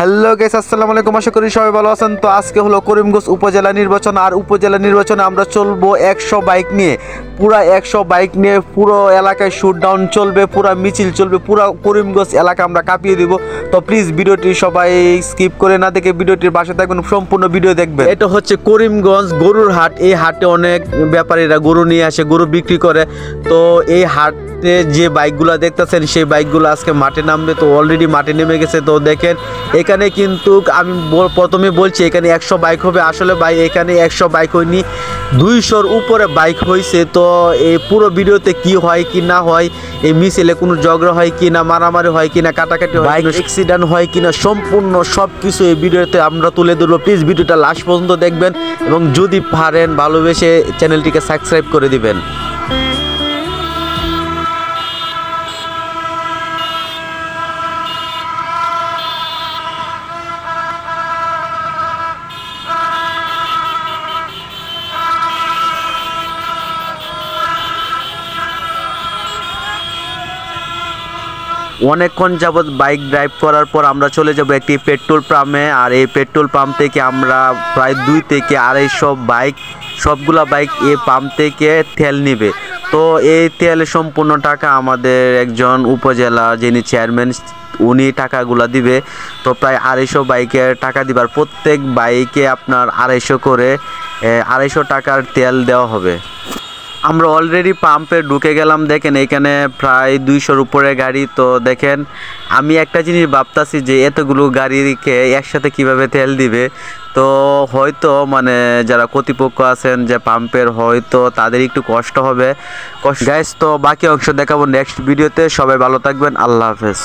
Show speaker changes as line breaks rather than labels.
Hello guys, আসসালামু আলাইকুম। আশা করি সবাই ভালো আছেন। তো আজকে হলো করিমগঞ্জ উপজেলা নির্বাচন, আর উপজেলা নির্বাচনে আমরা চলবো 100 বাইক নিয়ে। পুরা 100 বাইক নিয়ে পুরো এলাকায় শুটডাউন চলবে, পুরা মিছিল চলবে, পুরা করিমগঞ্জ এলাকা আমরা কাঁপিয়ে দিব। তো প্লিজ ভিডিওটি সবাই স্কিপ করে না দেখে ভিডিওটির পাশে থাকবেন, সম্পূর্ণ ভিডিও দেখবেন। এটা হচ্ছে করিমগঞ্জ গরুর হাট। এই হাটে অনেক ব্যাপারীরা গরু নিয়ে আসে, গরু বিক্রি করে। তো এই হাটে যে বাইকগুলো দেখতেছেন সেই বাইকগুলো আজকে মাঠে নামবে। তো অলরেডি মাঠে নেমে গেছে। তো দেখেন এখানে কিন্তু আমি প্রথমে বলছি এখানে 100 বাইক হবে, আসলে ভাই এখানে 100 বাইক হয়নি, 200-র উপরে বাইক হয়েছে। তো এই পুরো ভিডিওতে কি হয় কি না হয়, এই মিছিলে কোনো ঝগড়া হয় কি না, মারামারি হয় কি না, কাটাকাটি হয়, বাইক অ্যাক্সিডেন্ট হয় কি না, সম্পূর্ণ সব কিছু এই ভিডিওতে আমরা তুলে ধরবো। প্লিজ ভিডিওটা লাস্ট পর্যন্ত দেখবেন এবং যদি পারেন ভালোবেসে চ্যানেলটিকে সাবস্ক্রাইব করে দিবেন। অনেকক্ষণ যাবৎ বাইক ড্রাইভ করার পর আমরা চলে যাব একটি পেট্রোল পাম্পে। আর এই পেট্রোল পাম্প থেকে আমরা প্রায় 2 থেকে 250 বাইক, সবগুলা বাইক এই পাম্প থেকে তেল নেবে। তো এই তেলের সম্পূর্ণ টাকা আমাদের একজন উপজেলা যিনি চেয়ারম্যান উনি টাকাগুলা দিবে। তো প্রায় 250 বাইকের টাকা দিবার, প্রত্যেক বাইকে আপনার 250 করে 250 টাকার তেল দেওয়া হবে। আমরা অলরেডি পাম্পে ঢুকে গেলাম। দেখেন এখানে প্রায় 200-র উপরে গাড়ি। তো দেখেন আমি একটা জিনিস ভাবতাছি যে এতগুলো গাড়িকে একসাথে কিভাবে তেল দিবে। তো হয়তো মানে যারা কর্তৃপক্ষ আছেন যে পাম্পের, হয়তো তাদের একটু কষ্ট হবে। গাইস, তো বাকি অংশ দেখাবো নেক্সট ভিডিওতে। সবাই ভালো থাকবেন, আল্লাহ হাফেজ।